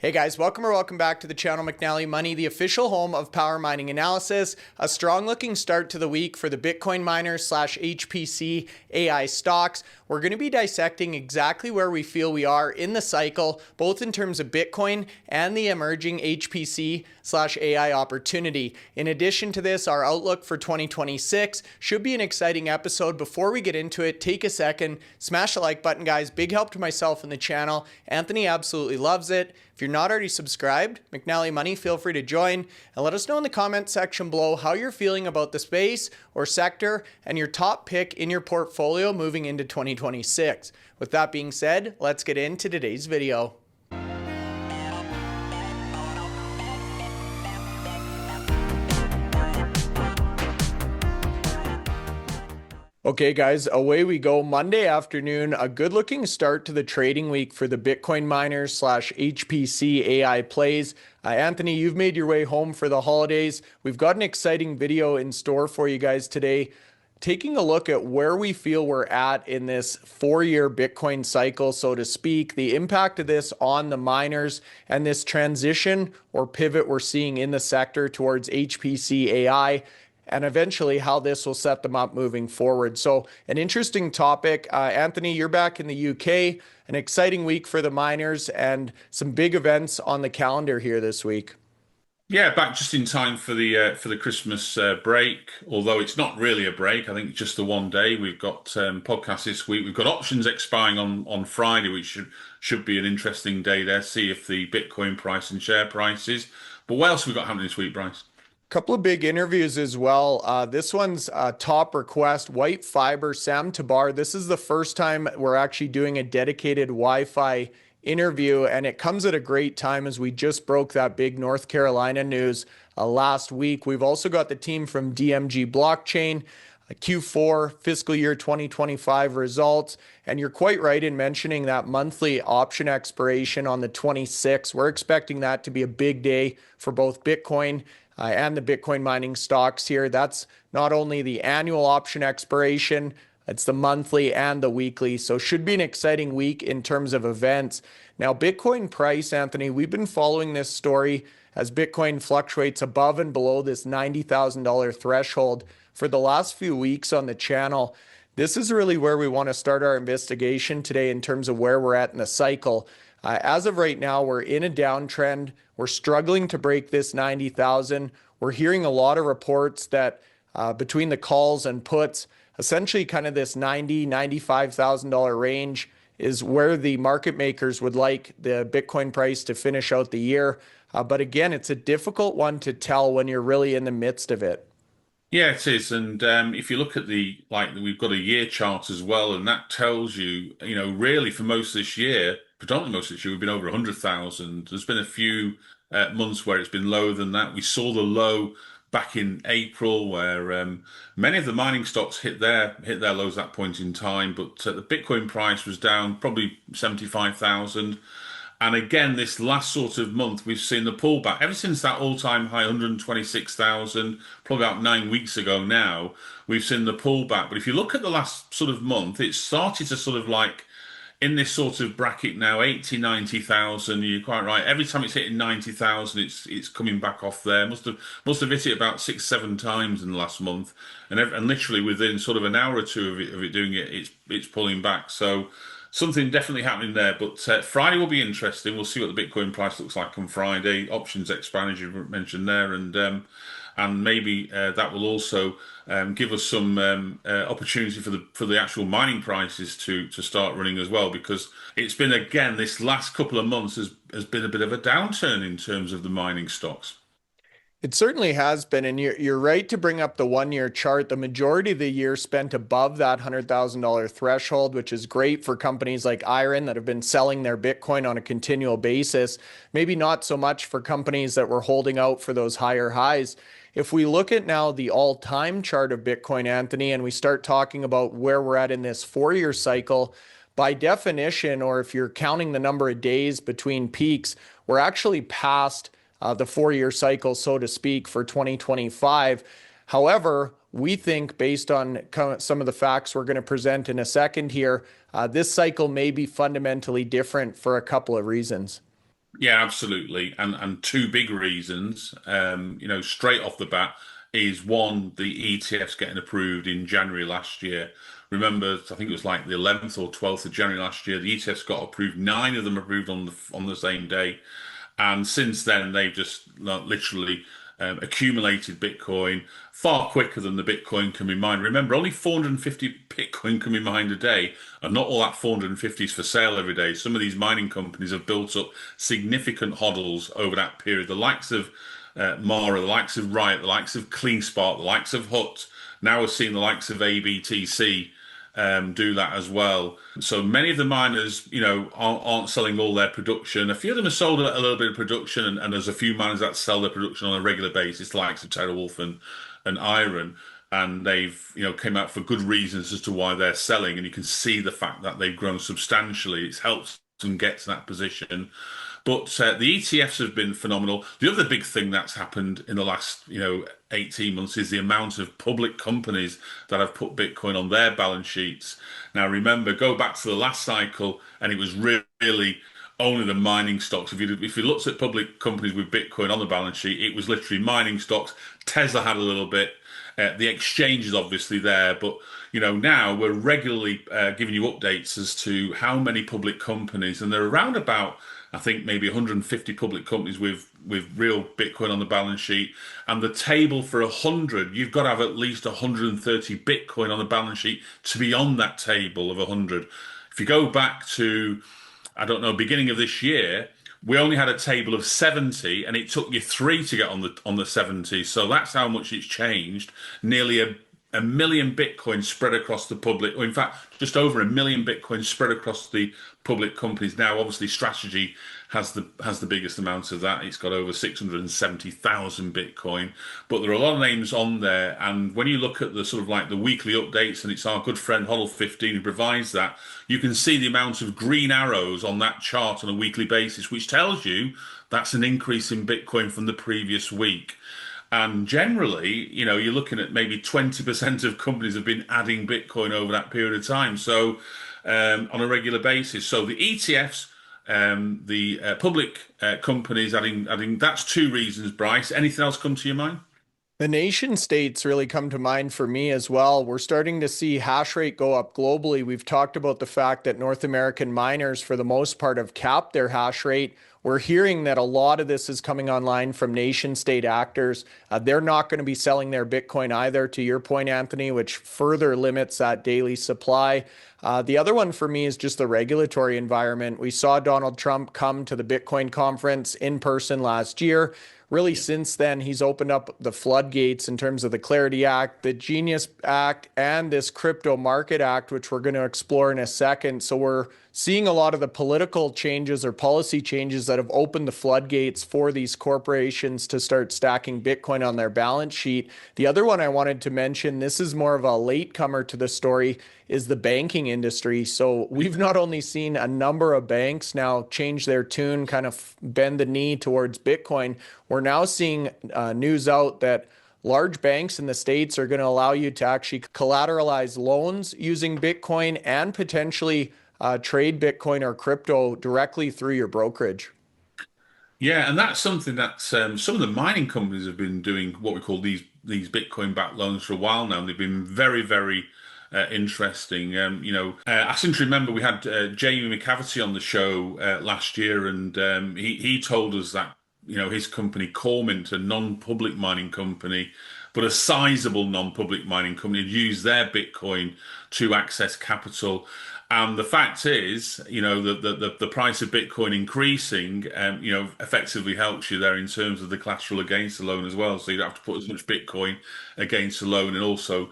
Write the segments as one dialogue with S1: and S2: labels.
S1: Hey guys, welcome back to the channel. McNally Money, the official home of power mining analysis. A strong looking start to the week for the Bitcoin miners / HPC AI stocks. We're going to be dissecting exactly where we feel we are in the cycle, both in terms of Bitcoin and the emerging HPC / AI opportunity. In addition to this, our outlook for 2026 should be an exciting episode. Before we get into it, take a second, smash the like button, guys. Big help to myself and the channel. Anthony absolutely loves it. If you're not already subscribed, McNally Money, feel free to join and let us know in the comment section below how you're feeling about the space or sector and your top pick in your portfolio moving into 2026. With that being said, let's get into today's video. Okay, guys, away we go. Monday afternoon, a good looking start to the trading week for the Bitcoin miners / HPC AI plays. Anthony, you've made your way home for the holidays. We've got an exciting video in store for you guys today, taking a look at where we feel we're at in this 4-year Bitcoin cycle, so to speak, the impact of this on the miners and this transition or pivot we're seeing in the sector towards HPC AI, and eventually how this will set them up moving forward. So an interesting topic. Anthony, you're back in the UK, an exciting week for the miners and some big events on the calendar here this week.
S2: Yeah, back just in time for the Christmas break. Although it's not really a break, I think it's just the one day. We've got podcasts this week. We've got options expiring on Friday, which should be an interesting day there. See if the Bitcoin price and share prices. But what else have we got happening this week, Bryce?
S1: Couple of big interviews as well. This one's top request, White Fiber, Sam Tabar. This is the first time we're actually doing a dedicated Wi-Fi interview, and it comes at a great time as we just broke that big North Carolina news last week. We've also got the team from DMG Blockchain, Q4 fiscal year 2025 results. And you're quite right in mentioning that monthly option expiration on the 26th. We're expecting that to be a big day for both Bitcoin and the Bitcoin mining stocks here. That's not only the annual option expiration, it's the monthly and the weekly. So should be an exciting week in terms of events. Now, Bitcoin price, Anthony, we've been following this story as Bitcoin fluctuates above and below this $90,000 threshold for the last few weeks on the channel. This is really where we want to start our investigation today in terms of where we're at in the cycle. As of right now, we're in a downtrend. We're struggling to break this 90,000. We're hearing a lot of reports that between the calls and puts, essentially kind of this $90,000, $95,000 range is where the market makers would like the Bitcoin price to finish out the year. But again, it's a difficult one to tell when you're really in the midst of it.
S2: Yeah, it is. And if you look at we've got a year chart as well, and that tells you, really for most of this year, predominantly most of this year, we've been over 100,000. There's been a few months where it's been lower than that. We saw the low back in April, where many of the mining stocks hit their lows at that point in time, but the Bitcoin price was down probably 75,000. And again, this last sort of month, we've seen the pullback. Ever since that all-time high, 126,000, probably about 9 weeks ago now, we've seen the pullback. But if you look at the last sort of month, it started to sort of like in this sort of bracket now, 80, 90,000. You're quite right. Every time it's hitting 90,000, it's coming back off there. Must have hit it about 6, 7 times in the last month, and literally within sort of an hour or two of it doing it, it's pulling back. So something definitely happening there. But Friday will be interesting. We'll see what the Bitcoin price looks like on Friday. Options expand, as you mentioned there, and maybe that will also give us some opportunity for the actual mining prices to start running as well, because it's been, again, this last couple of months has been a bit of a downturn in terms of the mining stocks.
S1: It certainly has been, and you're right to bring up the 1-year chart. The majority of the year spent above that $100,000 threshold, which is great for companies like Iron that have been selling their Bitcoin on a continual basis. Maybe not so much for companies that were holding out for those higher highs. If we look at now the all-time chart of Bitcoin, Anthony, and we start talking about where we're at in this 4-year cycle, by definition, or if you're counting the number of days between peaks, we're actually past the 4-year cycle, so to speak, for 2025. However, we think based on some of the facts we're going to present in a second here, this cycle may be fundamentally different for a couple of reasons.
S2: Yeah, absolutely. And two big reasons, straight off the bat is one, the ETFs getting approved in January last year. Remember, I think it was like the 11th or 12th of January last year, the ETFs got approved. Nine of them approved on the same day. And since then, they've just literally accumulated Bitcoin far quicker than the Bitcoin can be mined. Remember, only 450 Bitcoin can be mined a day, and not all that 450 is for sale every day. Some of these mining companies have built up significant hodls over that period. The likes of Mara, the likes of Riot, the likes of CleanSpark, the likes of Hut. Now we're seeing the likes of ABTC do that as well. So many of the miners, aren't selling all their production. A few of them have sold a little bit of production, and there's a few miners that sell their production on a regular basis, the likes of TeraWulf and Iron. And they've, came out for good reasons as to why they're selling. And you can see the fact that they've grown substantially. It's helped them get to that position. But the ETFs have been phenomenal. The other big thing that's happened in the last, 18 months is the amount of public companies that have put Bitcoin on their balance sheets. Now, remember, go back to the last cycle, and it was really only the mining stocks. If you looked at public companies with Bitcoin on the balance sheet, it was literally mining stocks. Tesla had a little bit. The exchange is obviously there, but now we're regularly giving you updates as to how many public companies, and they're around about, I think, maybe 150 public companies with real Bitcoin on the balance sheet. And the table for 100, you've got to have at least 130 Bitcoin on the balance sheet to be on that table of 100. If you go back to, I don't know, beginning of this year, we only had a table of 70, and it took you three to get on the 70. So that's how much it's changed. Nearly a million Bitcoin spread across the public, or in fact, just over a million Bitcoin spread across the public companies. Now, obviously, Strategy has the biggest amount of that. It's got over 670,000 Bitcoin, but there are a lot of names on there. And when you look at the sort of like the weekly updates, and it's our good friend Hodl15 who provides that, you can see the amount of green arrows on that chart on a weekly basis, which tells you that's an increase in Bitcoin from the previous week. And generally, you're looking at maybe 20% of companies have been adding Bitcoin over that period of time. So, on a regular basis. So the ETFs, the public companies adding, that's two reasons, Bryce. Anything else come to your mind?
S1: The nation states really come to mind for me as well. We're starting to see hash rate go up globally. We've talked about the fact that North American miners, for the most part, have capped their hash rate. We're hearing that a lot of this is coming online from nation state actors. They're not going to be selling their Bitcoin either, to your point, Anthony, which further limits that daily supply. The other one for me is just the regulatory environment. We saw Donald Trump come to the Bitcoin conference in person last year. Really, since then, he's opened up the floodgates in terms of the Clarity Act, the Genius Act, and this Crypto Market Act, which we're going to explore in a second. So we're seeing a lot of the political changes or policy changes that have opened the floodgates for these corporations to start stacking Bitcoin on their balance sheet. The other one I wanted to mention, this is more of a latecomer to the story, is the banking industry. So we've not only seen a number of banks now change their tune, kind of bend the knee towards Bitcoin, we're now seeing news out that large banks in the States are going to allow you to actually collateralize loans using Bitcoin and potentially trade Bitcoin or crypto directly through your brokerage.
S2: Yeah, and that's something that some of the mining companies have been doing, what we call these Bitcoin-backed loans for a while now, and they've been very, very interesting. I seem to remember we had Jamie McCafferty on the show last year, and he told us that his company Cormint, a non-public mining company, but a sizable non-public mining company, had used their Bitcoin to access capital. And the fact is, the price of Bitcoin increasing, effectively helps you there in terms of the collateral against the loan as well. So you don't have to put as much Bitcoin against the loan. And also,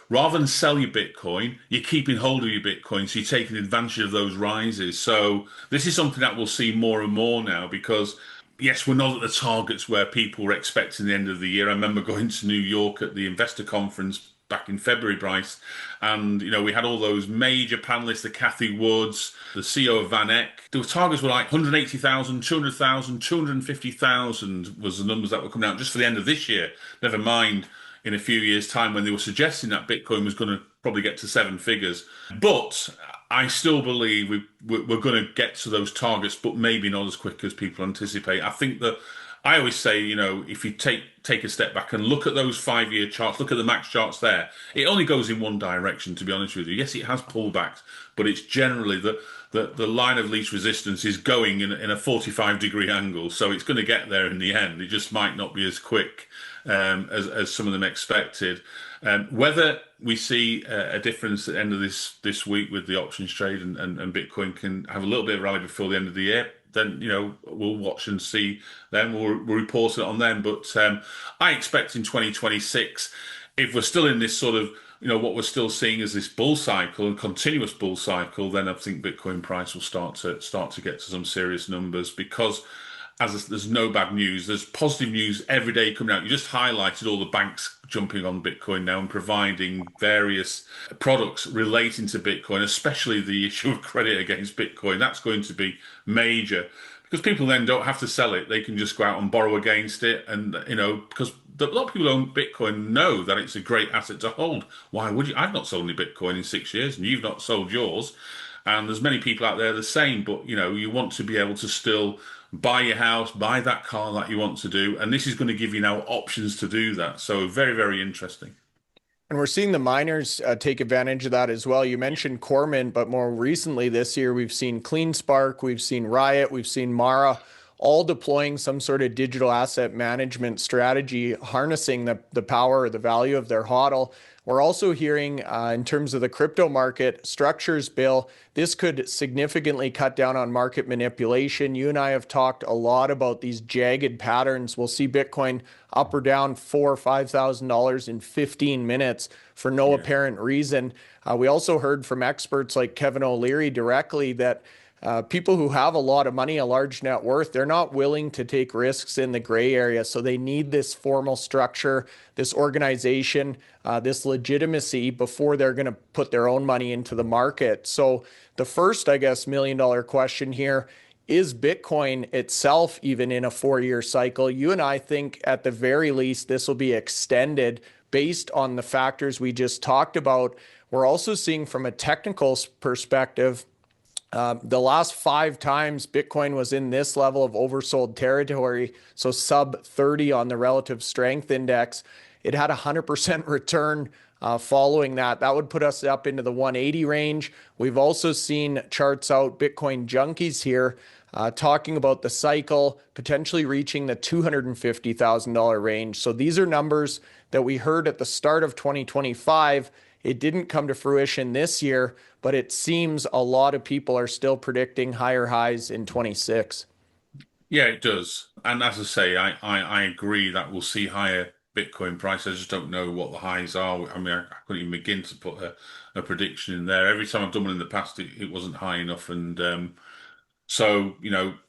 S2: rather than sell your Bitcoin, you're keeping hold of your Bitcoin. So you're taking advantage of those rises. So this is something that we'll see more and more now because, yes, we're not at the targets where people were expecting the end of the year. I remember going to New York at the investor conference back in February, Bryce, and we had all those major panelists, the Kathy Woods, the CEO of Van Eck. The targets were like 180,000, 200,000, 250,000 was the numbers that were coming out just for the end of this year. Never mind in a few years' time when they were suggesting that Bitcoin was going to probably get to seven figures. But I still believe we're going to get to those targets, but maybe not as quick as people anticipate. I think that I always say, if you take a step back and look at those 5-year charts, look at the max charts there, it only goes in one direction, to be honest with you. Yes, it has pullbacks, but it's generally the line of least resistance is going in a 45-degree angle, so it's going to get there in the end. It just might not be as quick as some of them expected. Whether we see a difference at the end of this week with the options trade and Bitcoin can have a little bit of rally before the end of the year, then we'll watch and see. Then we'll report it on them. But I expect in 2026, if we're still in this sort of what we're still seeing as this bull cycle and continuous bull cycle, then I think Bitcoin price will start to get to some serious numbers because there's no bad news. There's positive news every day coming out. You just highlighted all the banks jumping on Bitcoin now and providing various products relating to Bitcoin, especially the issue of credit against Bitcoin. That's going to be major because people then don't have to sell it. They can just go out and borrow against it. And, because a lot of people who own Bitcoin know that it's a great asset to hold. Why would you? I've not sold any Bitcoin in 6 years and you've not sold yours. And there's many people out there the same, but you want to be able to still buy your house, buy that car that you want to do. And this is going to give you now options to do that. So very, very interesting.
S1: And we're seeing the miners take advantage of that as well. You mentioned Cormint, but more recently this year, we've seen CleanSpark, we've seen Riot, we've seen Mara, all deploying some sort of digital asset management strategy, harnessing the power or the value of their HODL. We're also hearing in terms of the crypto market structures bill, this could significantly cut down on market manipulation. You and I have talked a lot about these jagged patterns. We'll see Bitcoin up or down $4,000 or $5,000 in 15 minutes for no apparent reason. We also heard from experts like Kevin O'Leary directly that people who have a lot of money, a large net worth, they're not willing to take risks in the gray area. So they need this formal structure, this organization, this legitimacy before they're going to put their own money into the market. So the first, I guess, $1,000,000 question here, is Bitcoin itself even in a 4-year cycle? You and I think at the very least, this will be extended based on the factors we just talked about. We're also seeing from a technical perspective, the last 5 times Bitcoin was in this level of oversold territory, so sub 30 on the relative strength index, it had a 100% return following that. That would put us up into the 180 range. We've also seen charts out, Bitcoin junkies here, talking about the cycle potentially reaching the $250,000 range. So these are numbers that we heard at the start of 2025. It didn't come to fruition this year, but it seems a lot of people are still predicting higher highs in 26.
S2: Yeah, it does. And as I say, I agree that we'll see higher Bitcoin price. I just don't know what the highs are. I mean, I couldn't even begin to put a prediction in there. Every time I've done one in the past, it wasn't high enough. And so,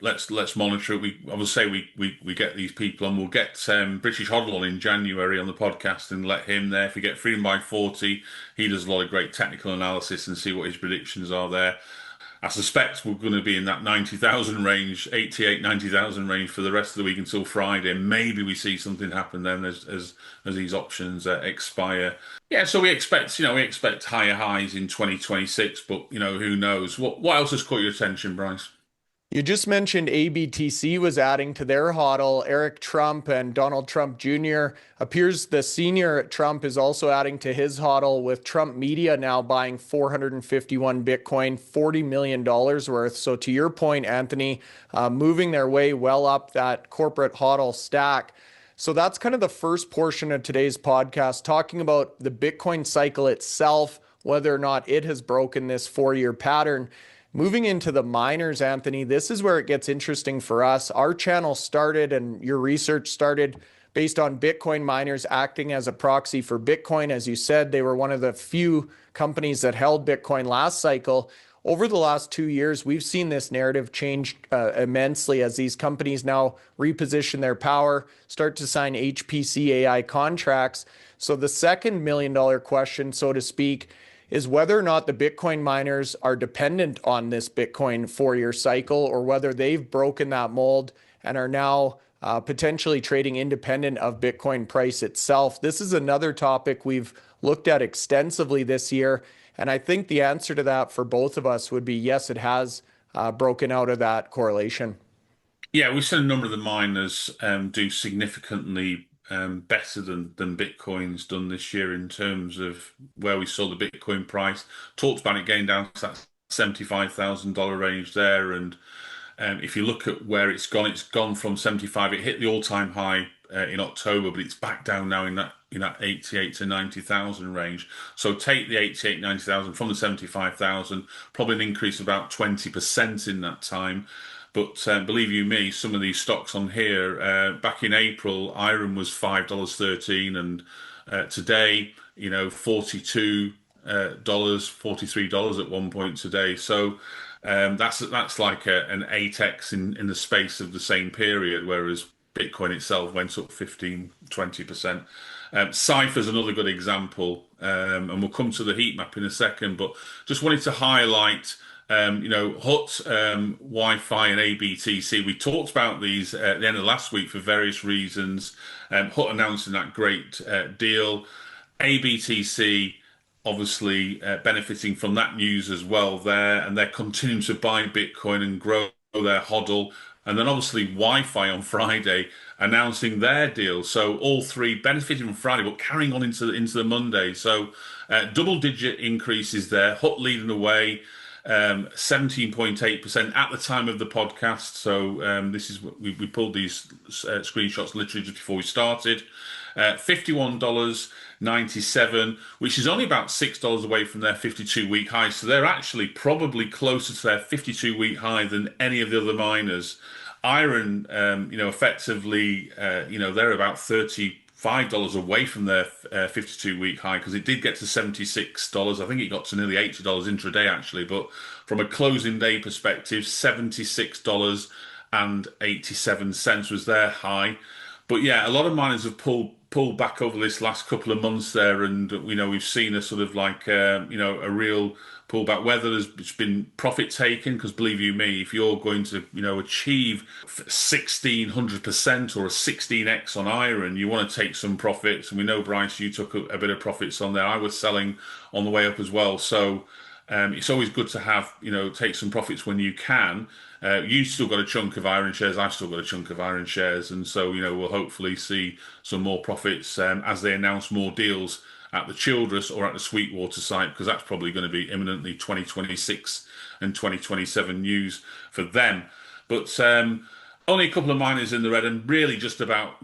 S2: let's monitor it. I will say we get these people and we'll get British Hodl on in January on the podcast and let him there. If we get Freedom by 40, he does a lot of great technical analysis and see what his predictions are there. I suspect we're going to be in that 90,000 range, 88, 90,000 range for the rest of the week until Friday. Maybe we see something happen then as these options expire. Yeah, so we expect higher highs in 2026, but who knows? What else has caught your attention, Bryce?
S1: You just mentioned ABTC was adding to their HODL. Eric Trump and Donald Trump Jr. appears the senior Trump is also adding to his HODL, with Trump Media now buying 451 Bitcoin, $40 million worth. So to your point, Anthony, moving their way well up that corporate HODL stack. So that's kind of the first portion of today's podcast, talking about the Bitcoin cycle itself, whether or not it has broken this 4-year pattern. Moving into the miners, Anthony, this is where it gets interesting for us. Our channel started and your research started based on Bitcoin miners acting as a proxy for Bitcoin. As you said, they were one of the few companies that held Bitcoin last cycle. Over the last 2 years, we've seen this narrative change immensely as these companies now reposition their power, start to sign HPC AI contracts. So the second $1,000,000 question, so to speak, is whether or not the Bitcoin miners are dependent on this Bitcoin 4-year cycle, or whether they've broken that mold and are now potentially trading independent of Bitcoin price itself. This is another topic we've looked at extensively this year. And I think the answer to that for both of us would be yes, it has broken out of that correlation.
S2: Yeah, we've seen a number of the miners do significantly better than Bitcoin's done this year in terms of where we saw the Bitcoin price. Talked about it getting down to that $75,000 range there, and if you look at where it's gone from 75. It hit the all-time high in October, but it's back down now in that 88 to 90,000 range. So take the 88, 90,000 from the 75,000, probably an increase of about 20% in that time. But believe you me, some of these stocks on here, back in April, iron was $5.13, and today, $42, $43 at one point today. So that's like an 8x in the space of the same period, whereas Bitcoin itself went up 15, 20%. Cypher's another good example, and we'll come to the heat map in a second, but just wanted to highlight HUT, Wi-Fi, and ABTC. We talked about these at the end of last week for various reasons. HUT announcing that great deal. ABTC obviously benefiting from that news as well there, and they're continuing to buy Bitcoin and grow their HODL. And then obviously Wi-Fi on Friday announcing their deal. So all three benefiting from Friday, but carrying on into the Monday. So double-digit increases there. HUT leading the way. 17.8% at the time of the podcast. So this is we pulled these screenshots literally just before we started. $51.97, which is only about $6 away from their 52-week high. So they're actually probably closer to their 52-week high than any of the other miners. Iron, effectively, they're about $35 away from their 52-week high, because it did get to $76. I think it got to nearly $80 intraday actually, but from a closing day perspective, $76.87 was their high. But yeah, a lot of miners have pulled back over this last couple of months there, and we've seen a sort of like a real pullback. Whether there's been profit taken, because believe you me, if you're going to achieve 1,600% or a 16x on iron, you want to take some profits. And we know, Bryce, you took a bit of profits on there. I was selling on the way up as well. So it's always good to have take some profits when you can. You still got a chunk of iron shares. I've still got a chunk of iron shares, and so we'll hopefully see some more profits as they announce more deals at the Childress or at the Sweetwater site, because that's probably going to be imminently 2026 and 2027 news for them. But only a couple of miners in the red, and really just about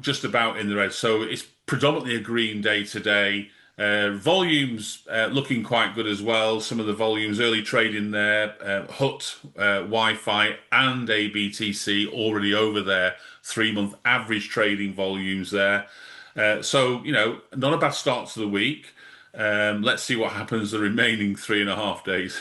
S2: in the red. So it's predominantly a green day today. Volumes looking quite good as well. Some of the volumes, early trading there, HUT, Wi-Fi, and ABTC already over their 3-month average trading volumes there. So not a bad start to the week. Let's see what happens the remaining 3.5 days.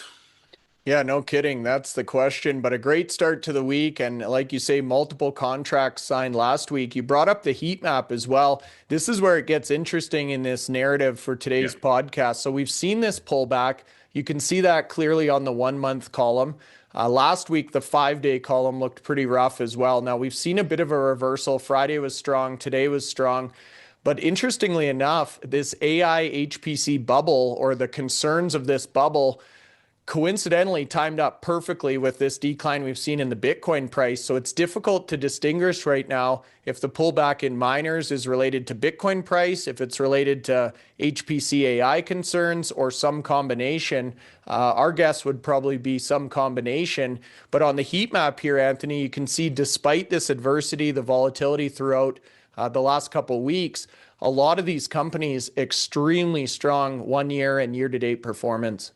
S1: Yeah, no kidding. That's the question. But a great start to the week. And like you say, multiple contracts signed last week. You brought up the heat map as well. This is where it gets interesting in this narrative for today's podcast. So we've seen this pullback. You can see that clearly on the 1-month column. Last week, the 5-day column looked pretty rough as well. Now we've seen a bit of a reversal. Friday was strong. Today was strong. But interestingly enough, this AI HPC bubble, or the concerns of this bubble, coincidentally timed up perfectly with this decline we've seen in the Bitcoin price. So it's difficult to distinguish right now if the pullback in miners is related to Bitcoin price, if it's related to HPC AI concerns, or some combination. Our guess would probably be some combination. But on the heat map here, Anthony, you can see despite this adversity, the volatility throughout the last couple of weeks, a lot of these companies extremely strong 1-year and year-to-date performance.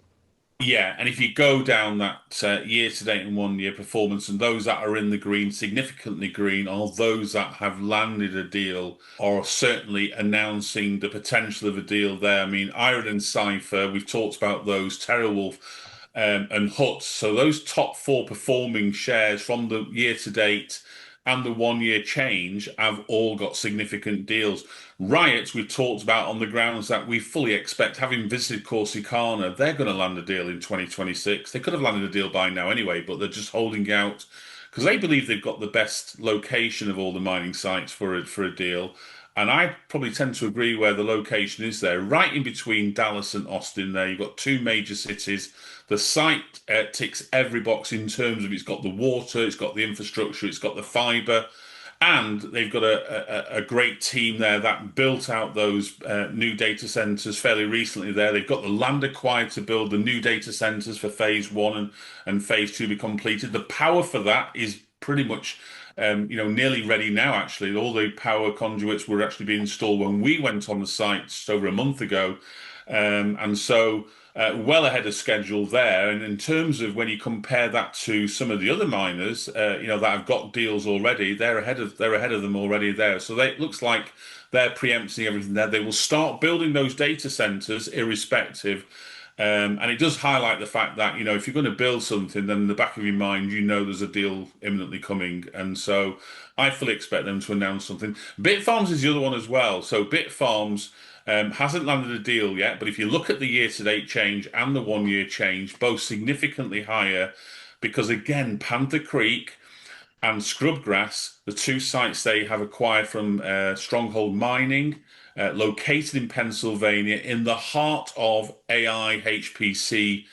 S2: Yeah, and if you go down that year-to-date and 1-year performance, and those that are in the green, significantly green, are those that have landed a deal or are certainly announcing the potential of a deal there. I mean, Iron and Cypher, we've talked about those, TeraWulf and HUT. So those top 4 performing shares from the year-to-date and the 1-year change have all got significant deals. Riot, we've talked about on the grounds that we fully expect, having visited Corsicana, they're going to land a deal in 2026. They could have landed a deal by now anyway, but they're just holding out because they believe they've got the best location of all the mining sites for a deal. And I probably tend to agree where the location is there, right in between Dallas and Austin there. You've got two major cities. The site ticks every box in terms of it's got the water, it's got the infrastructure, it's got the fiber, and they've got a great team there that built out those new data centers fairly recently there. They've got the land acquired to build the new data centers for phase one and phase two be completed. The power for that is pretty much nearly ready now, actually. All the power conduits were actually being installed when we went on the site just over a month ago. And so well ahead of schedule there. And in terms of when you compare that to some of the other miners, that have got deals already, they're ahead of them already there. So it looks like they're preempting everything there. They will start building those data centers irrespective. And it does highlight the fact that, if you're going to build something, then in the back of your mind, there's a deal imminently coming. And so I fully expect them to announce something. Bitfarms is the other one as well. So Bitfarms hasn't landed a deal yet, but if you look at the year-to-date change and the one-year change, both significantly higher, because again, Panther Creek and Scrubgrass, the two sites they have acquired from Stronghold Mining, located in Pennsylvania, in the heart of AI HPC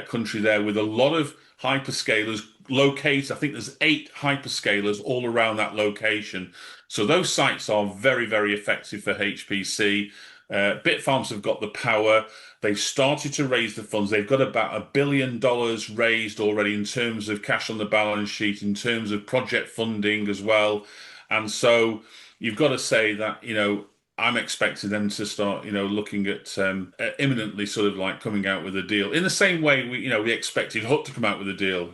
S2: country there, with a lot of hyperscalers located. I think there's 8 hyperscalers all around that location. So those sites are very, very effective for HPC. Bitfarms have got the power. They've started to raise the funds. They've got about $1 billion raised already in terms of cash on the balance sheet, in terms of project funding as well. And so you've got to say that, I'm expecting them to start, looking at imminently sort of like coming out with a deal. In the same way we expected Hut to come out with a deal.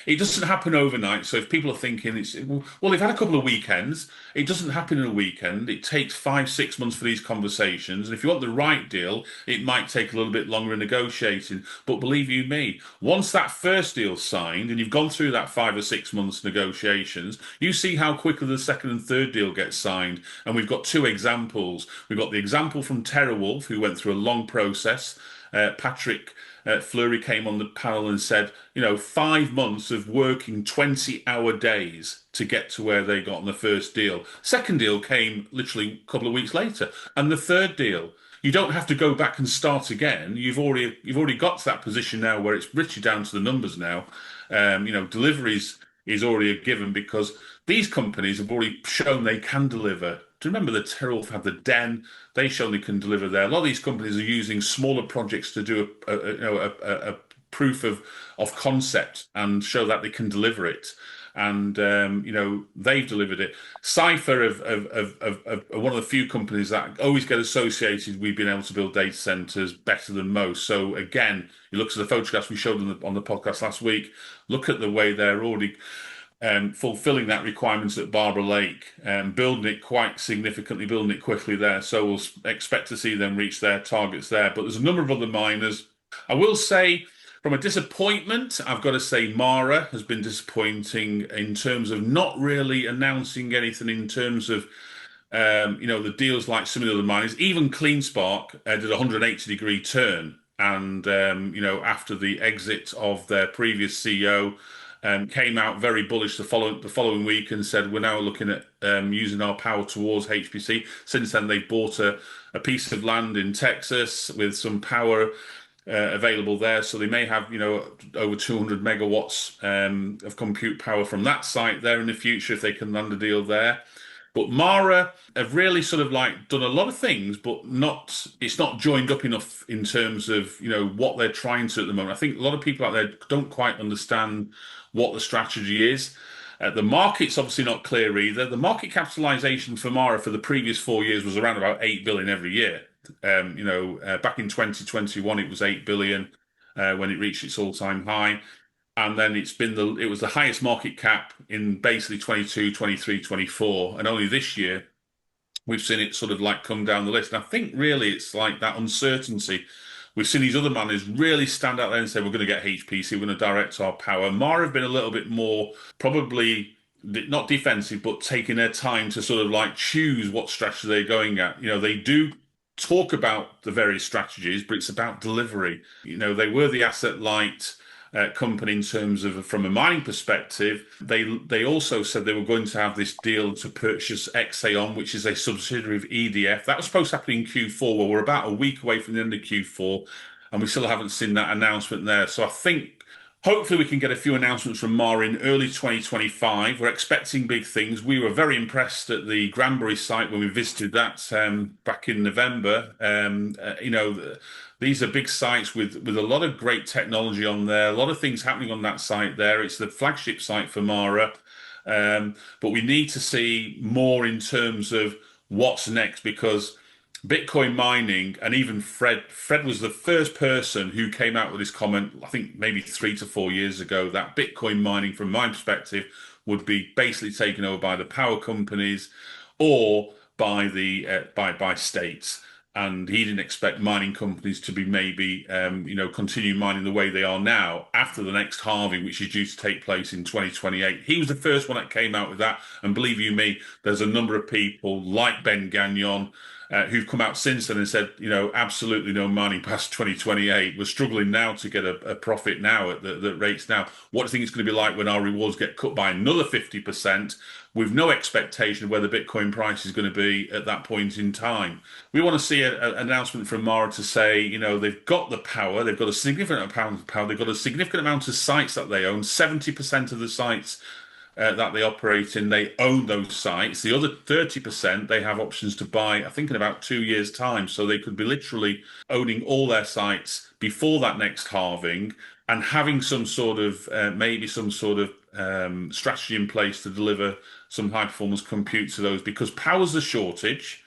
S2: It doesn't happen overnight. So if people are thinking they've had a couple of weekends. It doesn't happen in a weekend. It takes 5-6 months for these conversations. And if you want the right deal, it might take a little bit longer in negotiating. But believe you me, once that first deal's signed and you've gone through that 5 or 6 months negotiations, you see how quickly the second and third deal gets signed. And we've got 2 examples. We've got the example from TeraWulf, who went through a long process. Patrick Fleury came on the panel and said, 5 months of working 20-hour days to get to where they got on the first deal. Second deal came literally a couple of weeks later. And the third deal, you don't have to go back and start again. You've already got to that position now where it's literally down to the numbers now. Deliveries is already a given because these companies have already shown they can deliver. Do you remember that TeraWulf had the Den? They shown they can deliver there. A lot of these companies are using smaller projects to do a proof of concept and show that they can deliver it. And they've delivered it. Cypher of one of the few companies that always get associated. We've been able to build data centers better than most. So again, you look at the photographs we showed on the podcast last week. Look at the way they're already fulfilling that requirements at Barbara Lake and building it quite significantly, building it quickly there. So we'll expect to see them reach their targets there. But there's a number of other miners. I will say, from a disappointment, I've got to say Mara has been disappointing in terms of not really announcing anything in terms of the deals like some of the other miners. Even CleanSpark did a 180-degree turn, and after the exit of their previous CEO, came out very bullish the following week and said we're now looking at using our power towards HPC. Since then, they've bought a piece of land in Texas with some power available there, so they may have over 200 megawatts of compute power from that site there in the future if they can land a deal there. But Mara have really sort of like done a lot of things, but it's not joined up enough in terms of what they're trying to at the moment. I think a lot of people out there don't quite understand what the strategy is. The market's obviously not clear either. The market capitalization for Mara for the previous 4 years was around about 8 billion every year. Back in 2021, it was 8 billion when it reached its all-time high. And then it was the highest market cap in basically 22, 23, 24. And only this year, we've seen it sort of like come down the list. And I think really it's like that uncertainty. We've seen these other miners really stand out there and say, we're going to get HPC, we're going to direct our power. Mara have been a little bit more, probably not defensive, but taking their time to sort of like choose what strategy they're going at. They do talk about the various strategies, but it's about delivery. They were the asset light company in terms of from a mining perspective. They also said they were going to have this deal to purchase Exaon, which is a subsidiary of EDF. That was supposed to happen in Q4. Well, we're about a week away from the end of Q4, and we still haven't seen that announcement there. So I think hopefully we can get a few announcements from Mara in early 2025. We're expecting big things. We were very impressed at the Granbury site when we visited that back in November. These are big sites with a lot of great technology on there, a lot of things happening on that site there. It's the flagship site for Mara. But we need to see more in terms of what's next, because Bitcoin mining, and even Fred was the first person who came out with this comment, I think maybe 3 to 4 years ago, that Bitcoin mining, from my perspective, would be basically taken over by the power companies or by the by states. And he didn't expect mining companies to be maybe continue mining the way they are now after the next halving, which is due to take place in 2028. He was the first one that came out with that, and believe you me, there's a number of people like Ben Gagnon who've come out since then and said, absolutely no mining past 2028. We're struggling now to get a profit now at the rates now. What do you think it's going to be like when our rewards get cut by another 50%, with no expectation of where the Bitcoin price is going to be at that point in time? We want to see an announcement from Mara to say, they've got the power, they've got a significant amount of power, they've got a significant amount of sites that they own. 70% of the sites that they operate in, they own those sites. The other 30%, they have options to buy, I think, in about 2 years' time. So they could be literally owning all their sites before that next halving, and having some sort of strategy in place to deliver some high performance compute to those, because power's a shortage.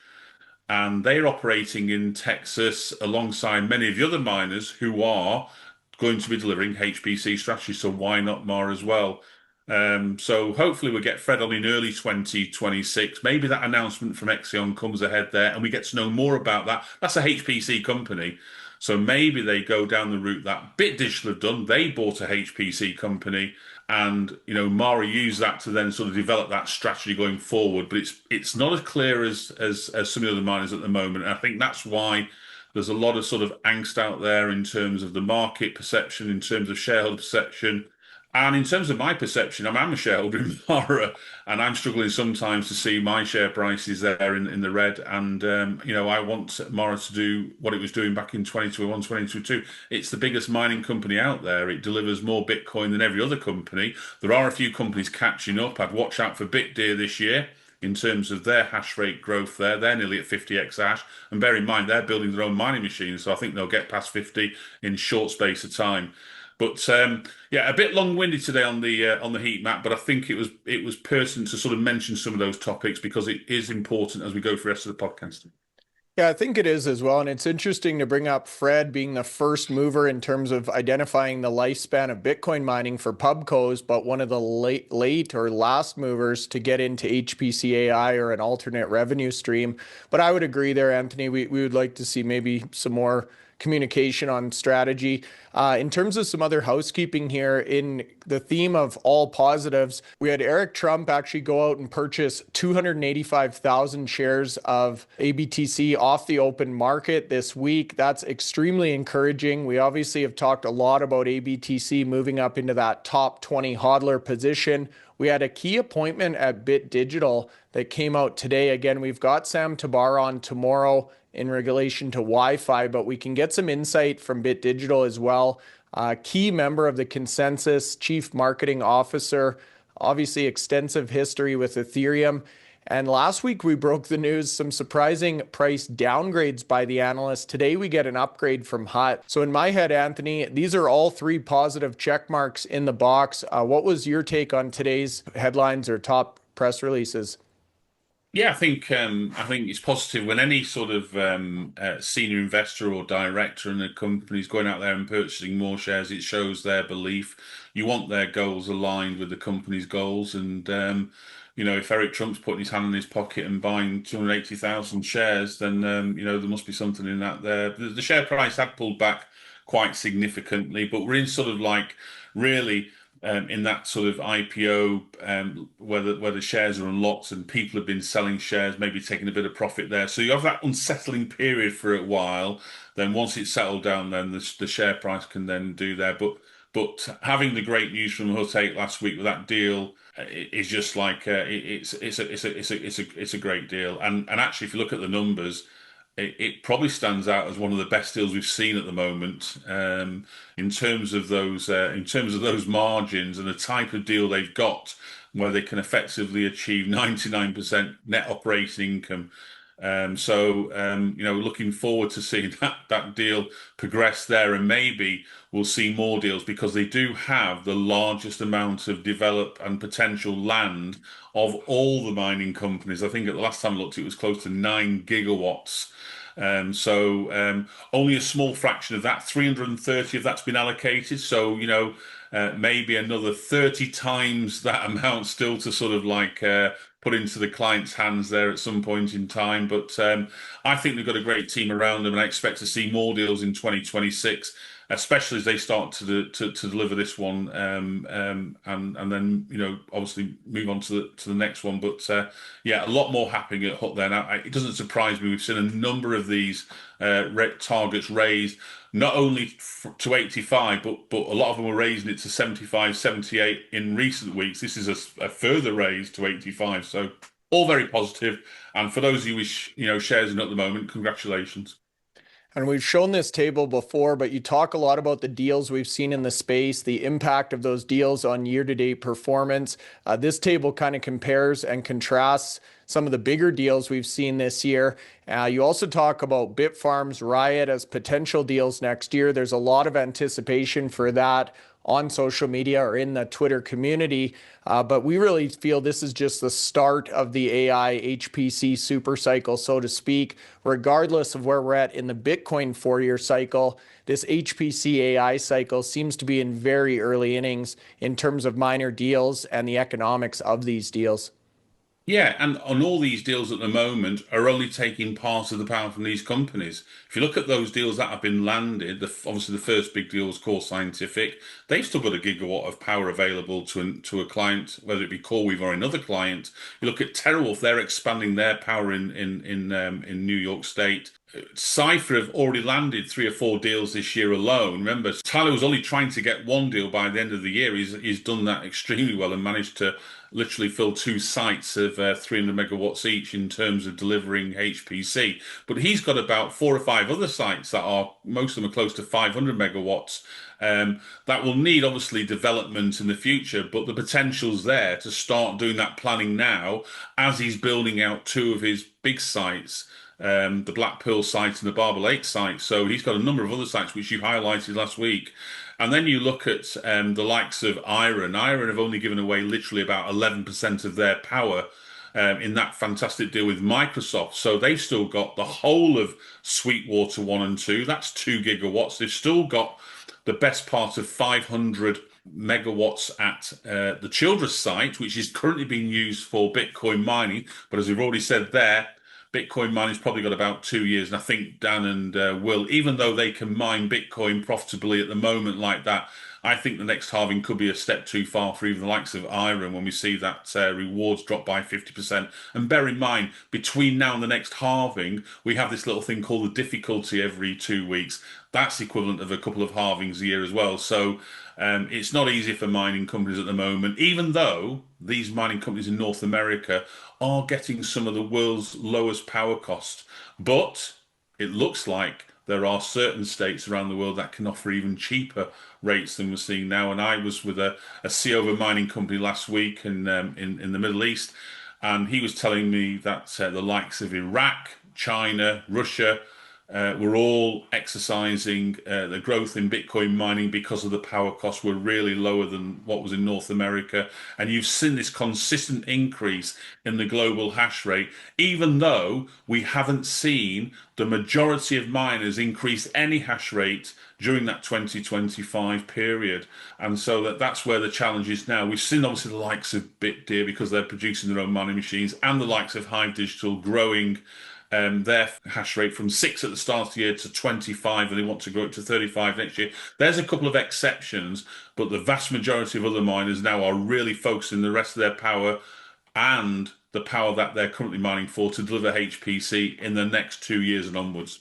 S2: And they're operating in Texas alongside many of the other miners who are going to be delivering HPC strategy. So why not Mara as well? So hopefully we'll get Fred on in early 2026. Maybe that announcement from Exaon comes ahead there and we get to know more about that. That's a HPC company. So maybe they go down the route that Bit Digital have done. They bought a HPC company, and Mara used that to then sort of develop that strategy going forward. But it's not as clear as some of the other miners at the moment. And I think that's why there's a lot of sort of angst out there in terms of the market perception, in terms of shareholder perception. And in terms of my perception, I'm a shareholder in Mara, and I'm struggling sometimes to see my share prices there in the red. And, I want Mara to do what it was doing back in 2021, 2022. It's the biggest mining company out there. It delivers more Bitcoin than every other company. There are a few companies catching up. I'd watch out for Bitdeer this year in terms of their hash rate growth there. They're nearly at 50 exahash. And bear in mind, they're building their own mining machines. So I think they'll get past 50 in short space of time. But a bit long-winded today on the heat map, but I think it was pertinent to sort of mention some of those topics because it is important as we go for the rest of the podcast.
S1: Yeah, I think it is as well. And it's interesting to bring up Fred being the first mover in terms of identifying the lifespan of Bitcoin mining for pubcos, but one of the late or last movers to get into HPC AI or an alternate revenue stream. But I would agree there, Anthony. We would like to see maybe some more communication on strategy. In terms of some other housekeeping here, in the theme of all positives, we had Eric Trump actually go out and purchase 285,000 shares of ABTC off the open market this week. That's extremely encouraging. We obviously have talked a lot about ABTC moving up into that top 20 hodler position. We had a key appointment at Bit Digital that came out today. Again, we've got Sam Tabar on tomorrow in relation to Wi-Fi, but we can get some insight from Bit Digital as well. Key member of the Consensus, Chief Marketing Officer, obviously extensive history with Ethereum. And last week we broke the news, some surprising price downgrades by the analysts. Today we get an upgrade from Hut. So in my head, Anthony, these are all three positive check marks in the box. What was your take on today's headlines or top press releases?
S2: Yeah, I think it's positive when any sort of senior investor or director in a company is going out there and purchasing more shares. It shows their belief. You want their goals aligned with the company's goals, and if Eric Trump's putting his hand in his pocket and buying 280,000 shares, then there must be something in that there. The share price had pulled back quite significantly, but we're in sort of like really. In that sort of IPO, where the shares are unlocked and people have been selling shares, maybe taking a bit of profit there. So you have that unsettling period for a while. Then once it's settled down, then the share price can then do there. But But having the great news from Hut 8 last week with that deal is just like it's a great deal. And actually, if you look at the numbers, it probably stands out as one of the best deals we've seen at the moment, in terms of those margins and the type of deal they've got, where they can effectively achieve 99% net operating income. Looking forward to seeing that deal progress there, and maybe we'll see more deals because they do have the largest amount of developed and potential land of all the mining companies. I think at the last time I looked, it was close to 9 gigawatts. Only a small fraction of that, 330 of that's been allocated. So, maybe another 30 times that amount still to sort of put into the client's hands there at some point in time. But I think they've got a great team around them, and I expect to see more deals in 2026, especially as they start to deliver this one, and then obviously move on to the next one. But yeah, a lot more happening at Hut there now. It doesn't surprise me. We've seen a number of these targets raised, not only to 85, but a lot of them were raising it to 75, 78 in recent weeks. This is a further raise to 85. So all very positive. And for those of you with shares in at the moment, congratulations.
S1: And we've shown this table before, but you talk a lot about the deals we've seen in the space, the impact of those deals on year-to-date performance. This table kind of compares and contrasts some of the bigger deals we've seen this year. You also talk about Bitfarms, Riot as potential deals next year. There's a lot of anticipation for that on social media or in the Twitter community. But we really feel this is just the start of the AI HPC super cycle, so to speak. Regardless of where we're at in the Bitcoin 4-year cycle, this HPC AI cycle seems to be in very early innings in terms of miner deals and the economics of these deals.
S2: Yeah, and on all these deals at the moment are only taking part of the power from these companies. If you look at those deals that have been landed, obviously the first big deal was Core Scientific. They've still got a gigawatt of power available to a client, whether it be CoreWeave or another client. You look at TeraWulf; they're expanding their power in New York State. Cypher have already landed 3 or 4 deals this year alone. Remember, Tyler was only trying to get one deal by the end of the year. He's done that extremely well and managed to literally fill 2 sites of 300 megawatts each in terms of delivering HPC. But he's got about 4 or 5 other sites that are, most of them are close to 500 megawatts. That will need obviously development in the future, but the potential's there to start doing that planning now as he's building out 2 of his big sites. The Black Pearl site and the Barber Lake site. So he's got a number of other sites which you highlighted last week. And then you look at the likes of Iron. Iron have only given away literally about 11% of their power in that fantastic deal with Microsoft. So they've still got the whole of Sweetwater 1 and 2. That's 2 gigawatts. They've still got the best part of 500 megawatts at the Childress site, which is currently being used for Bitcoin mining. But as we've already said there, Bitcoin mining's probably got about 2 years, and I think Dan and Will, even though they can mine Bitcoin profitably at the moment like that, I think the next halving could be a step too far for even the likes of Iron when we see that rewards drop by 50%. And bear in mind, between now and the next halving, we have this little thing called the difficulty every 2 weeks. That's equivalent of a couple of halvings a year as well. So it's not easy for mining companies at the moment, even though these mining companies in North America are getting some of the world's lowest power costs. But it looks like there are certain states around the world that can offer even cheaper rates than we're seeing now. And I was with a CEO of a mining company last week in the Middle East, and he was telling me that the likes of Iraq, China, Russia, were all exercising the growth in Bitcoin mining because of the power costs were really lower than what was in North America. And you've seen this consistent increase in the global hash rate, even though we haven't seen the majority of miners increase any hash rate during that 2025 period. And so that's where the challenge is now. We've seen obviously the likes of Bitdeer because they're producing their own mining machines, and the likes of Hive Digital growing their hash rate from 6 at the start of the year to 25, and they want to grow it to 35 next year. There's a couple of exceptions, but the vast majority of other miners now are really focusing the rest of their power and the power that they're currently mining for to deliver HPC in the next 2 years and onwards.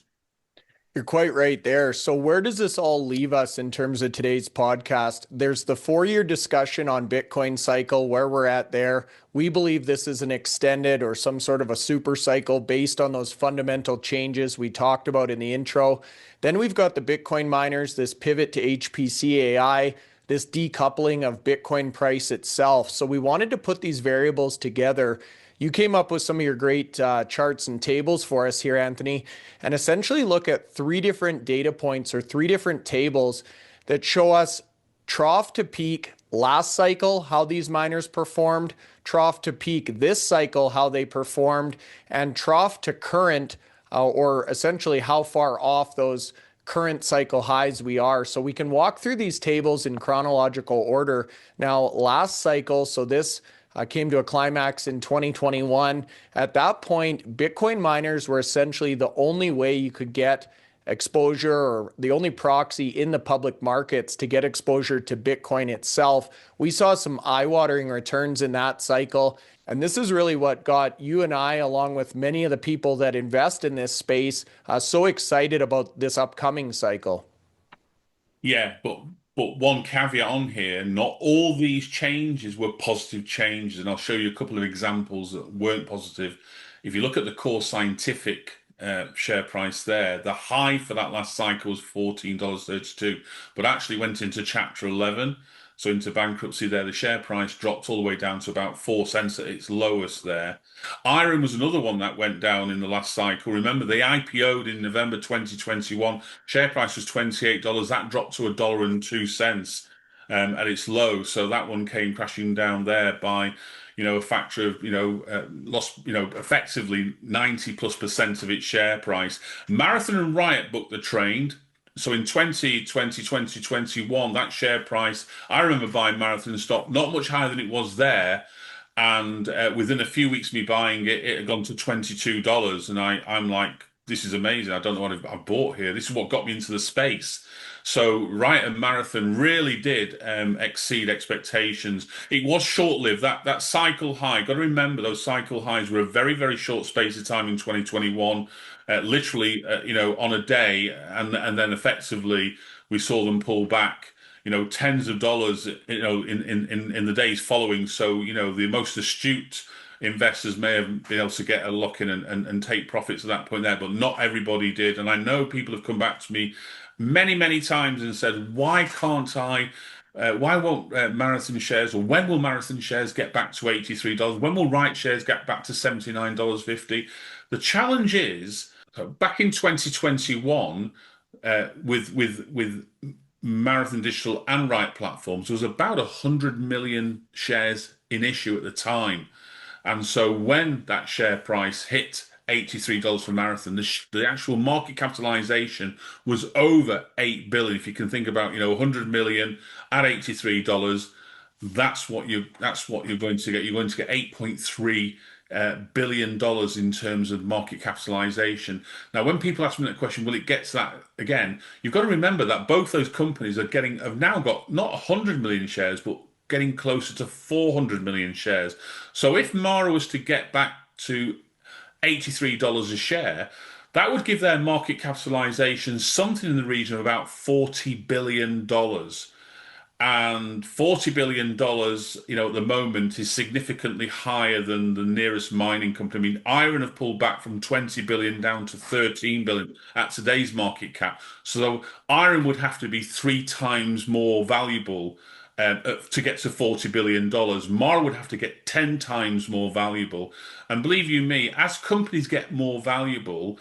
S1: You're quite right there. So, where does this all leave us in terms of today's podcast? There's the 4 year discussion on Bitcoin cycle, where we're at there. We believe this is an extended or some sort of a super cycle based on those fundamental changes we talked about in the intro. Then we've got the Bitcoin miners, this pivot to HPC AI, this decoupling of Bitcoin price itself. So, we wanted to put these variables together. You came up with some of your great charts and tables for us here, Anthony, and essentially look at three different data points or three different tables that show us trough to peak last cycle, how these miners performed, trough to peak this cycle, how they performed, and trough to current, or essentially how far off those current cycle highs we are. So we can walk through these tables in chronological order. Now, last cycle, so this came to a climax in 2021. At that point, Bitcoin miners were essentially the only way you could get exposure, or the only proxy in the public markets to get exposure to Bitcoin itself. We saw some eye-watering returns in that cycle. And this is really what got you and I, along with many of the people that invest in this space, so excited about this upcoming cycle.
S2: Yeah, but one caveat on here, not all these changes were positive changes, and I'll show you a couple of examples that weren't positive. If you look at the Core Scientific share price there, the high for that last cycle was $14.32, but actually went into Chapter 11, so into bankruptcy there. The share price dropped all the way down to about 4 cents at its lowest there. Iron was another one that went down in the last cycle. Remember, they IPO'd in November 2021. Share price was $28. That dropped to $1.02 at its low. So that one came crashing down there by, a factor of, lost, effectively 90+% of its share price. Marathon and Riot booked the trade. So in 2021, that share price, I remember buying Marathon stock, not much higher than it was there. And within a few weeks of me buying it, it had gone to $22. And I'm like, this is amazing. I don't know what I've bought here. This is what got me into the space. So Riot and Marathon really did exceed expectations. It was short-lived. That cycle high, got to remember those cycle highs were a very, very short space of time in 2021. Literally, on a day, and then effectively we saw them pull back, tens of dollars, in the days following. So, the most astute investors may have been able to get a lock in and take profits at that point there, but not everybody did. And I know people have come back to me many, many times and said, why can't I? Why won't Marathon shares, or when will Marathon shares get back to $83? When will Riot shares get back to $79.50? The challenge is, back in 2021, with Marathon Digital and Riot Platforms, there was about 100 million shares in issue at the time. And so when that share price hit $83 for Marathon, the actual market capitalization was over 8 billion. If you can think about, 100 million at $83, that's what you're going to get. You're going to get 8.3 billion dollars in terms of market capitalization. Now, when people ask me that question, will it get to that again? You've got to remember that both those companies have now got not 100 million shares, but getting closer to 400 million shares. So if Mara was to get back to $83 a share, that would give their market capitalization something in the region of about $40 billion. And $40 billion, at the moment is significantly higher than the nearest mining company. I mean, Iron have pulled back from 20 billion down to 13 billion at today's market cap. So Iron would have to be 3 times more valuable to get to $40 billion. Mara would have to get 10 times more valuable. And believe you me, as companies get more valuable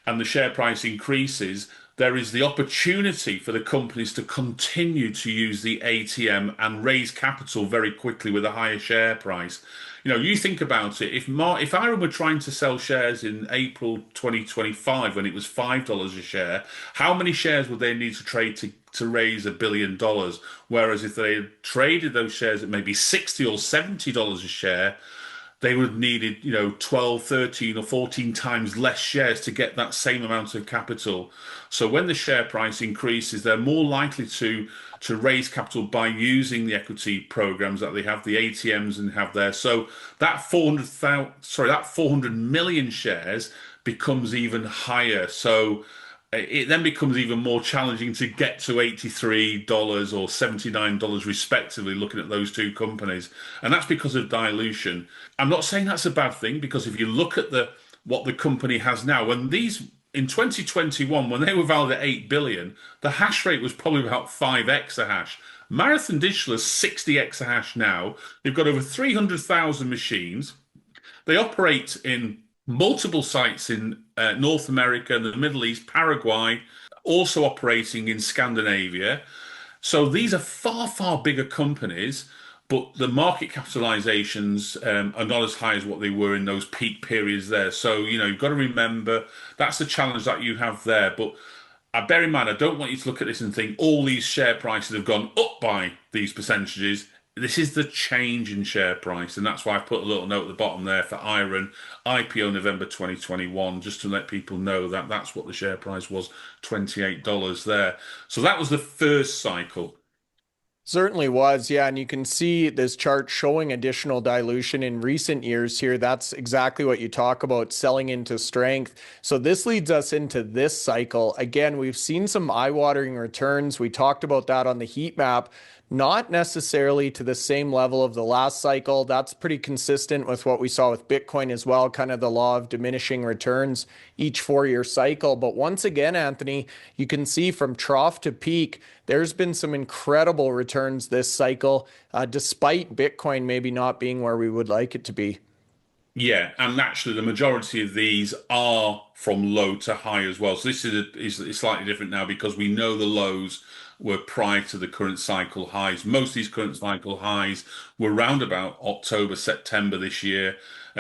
S2: and the share price increases, there is the opportunity for the companies to continue to use the ATM and raise capital very quickly with a higher share price. You think about it. If Iron were trying to sell shares in April 2025 when it was $5 a share, how many shares would they need to trade to raise $1 billion? Whereas if they had traded those shares at maybe $60 or $70 a share, they would have needed, 12, 13 or 14 times less shares to get that same amount of capital. So when the share price increases, they're more likely to raise capital by using the equity programs that they have, the ATMs and have there. So that 400 million shares becomes even higher. So it then becomes even more challenging to get to $83 or $79 respectively, looking at those two companies. And that's because of dilution. I'm not saying that's a bad thing, because if you look at the what the company has now, when these in 2021, when they were valued at 8 billion, the hash rate was probably about 5 exahash. Marathon Digital is 60 exahash now. They've got over 300,000 machines. They operate in multiple sites in North America, the Middle East, Paraguay, also operating in Scandinavia. So these are far, far bigger companies, but the market capitalizations are not as high as what they were in those peak periods there. So, you've got to remember that's the challenge that you have there. But I bear in mind, I don't want you to look at this and think all these share prices have gone up by these percentages. This is the change in share price, and that's why I've put a little note at the bottom there for Iron IPO November 2021, just to let people know that that's what the share price was, $28 there. So that was the first cycle.
S1: Certainly was, yeah. And you can see this chart showing additional dilution in recent years here. That's exactly what you talk about, selling into strength. So this leads us into this cycle. Again, we've seen some eye-watering returns. We talked about that on the heat map. Not necessarily to the same level of the last cycle. That's pretty consistent with what we saw with Bitcoin as well, kind of the law of diminishing returns each 4-year cycle. But once again, Anthony, you can see from trough to peak, there's been some incredible returns this cycle, despite Bitcoin maybe not being where we would like it to be.
S2: Yeah, and actually, the majority of these are from low to high as well. So this is slightly different now, because we know the lows were prior to the current cycle highs. Most of these current cycle highs were around about October, September this year.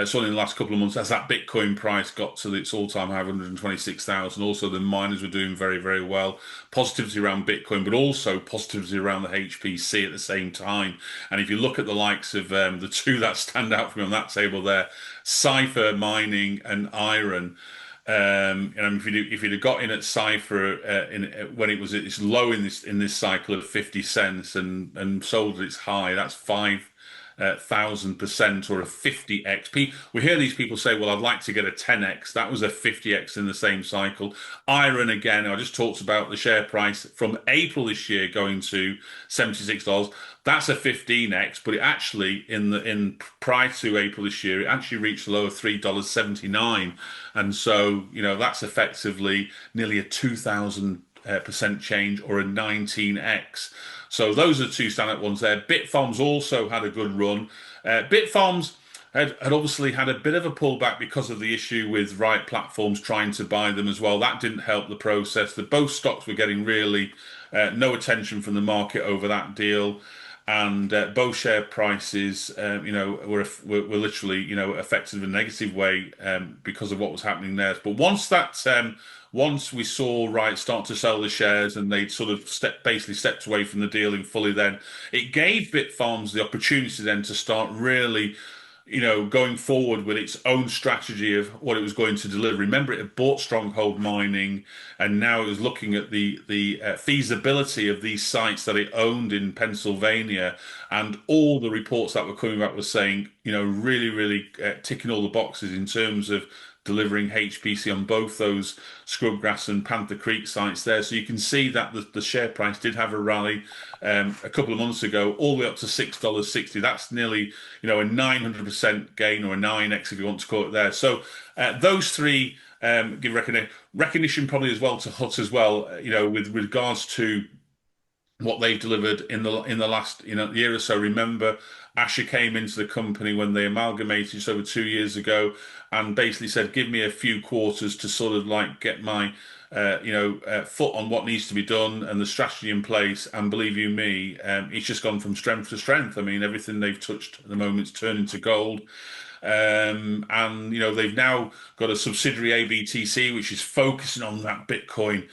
S2: So in the last couple of months, as that Bitcoin price got to its all-time high of 126,000, also the miners were doing very, very well. Positivity around Bitcoin, but also positivity around the HPC at the same time. And if you look at the likes of the two that stand out for me on that table there, Cypher Mining and Iron. If you'd have got in at Cypher when it was at its low in this cycle of 50 cents and sold at its high, that's 5,000% or a 50x. We hear these people say, "Well, I'd like to get a 10x." That was a 50x in the same cycle. Iron again. I just talked about the share price from April this year going to $76. That's a 15x, but it actually in prior to April this year, it actually reached a low of $3.79, and so that's effectively nearly a 2,000% change, or a 19x. So those are the two standout ones there. Bitfarms also had a good run. Bitfarms had obviously had a bit of a pullback because of the issue with Riot Platforms trying to buy them as well. That didn't help the process. Both stocks were getting really no attention from the market over that deal. And both share prices, were literally, affected in a negative way because of what was happening there. But once we saw Riot start to sell the shares and they'd sort of basically stepped away from the dealing fully, then it gave Bitfarms the opportunity then to start really, going forward with its own strategy of what it was going to deliver. Remember, it had bought Stronghold Mining, and now it was looking at the feasibility of these sites that it owned in Pennsylvania, and all the reports that were coming back were saying, really, really ticking all the boxes in terms of delivering HPC on both those Scrubgrass and Panther Creek sites there. So you can see that the share price did have a rally a couple of months ago, all the way up to $6.60. That's nearly, a 900% gain, or a 9x if you want to call it there. So those three give recognition probably as well to Hut as well, with regards to what they've delivered in the last year or so. Remember, Asher came into the company when they amalgamated just over 2 years ago, and basically said, "Give me a few quarters to sort of like get my foot on what needs to be done and the strategy in place." And believe you me, it's just gone from strength to strength. I mean, everything they've touched at the moment's turned into gold. And they've now got a subsidiary, ABTC, which is focusing on that Bitcoin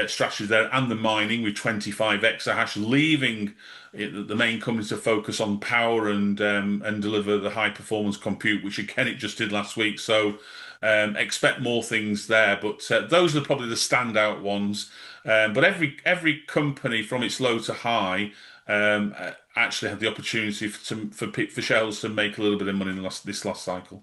S2: strategy there, and the mining with 25 exahash, leaving the main company to focus on power and deliver the high performance compute, which again it just did last week. So expect more things there, but those are probably the standout ones. But every company from its low to high actually had the opportunity for shareholders to make a little bit of money in this last cycle.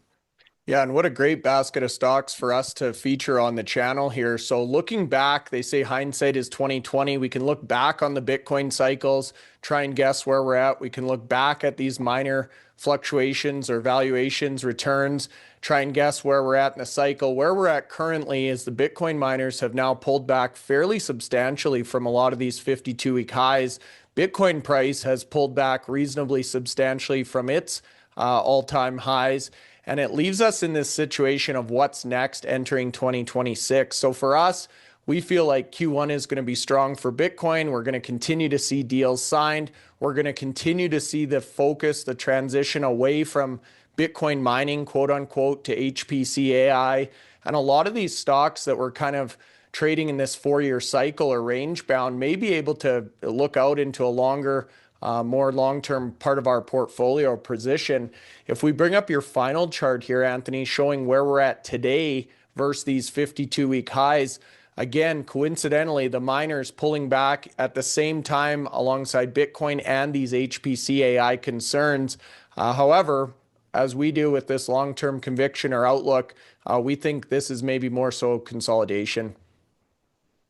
S1: Yeah, and what a great basket of stocks for us to feature on the channel here. So looking back, they say hindsight is 2020. We can look back on the Bitcoin cycles, try and guess where we're at. We can look back at these minor fluctuations or valuations, returns, try and guess where we're at in the cycle. Where we're at currently is the Bitcoin miners have now pulled back fairly substantially from a lot of these 52-week highs. Bitcoin price has pulled back reasonably substantially from its all-time highs. And it leaves us in this situation of what's next entering 2026. So for us, we feel like Q1 is going to be strong for Bitcoin. We're going to continue to see deals signed. We're going to continue to see the focus, the transition away from Bitcoin mining, quote unquote, to HPC AI. And a lot of these stocks that were kind of trading in this 4-year cycle or range bound may be able to look out into a longer more long-term part of our portfolio position. If we bring up your final chart here, Anthony, showing where we're at today versus these 52-week highs, again, coincidentally, the miners pulling back at the same time alongside Bitcoin and these HPC AI concerns. However, as we do with this long-term conviction or outlook, we think this is maybe more so consolidation.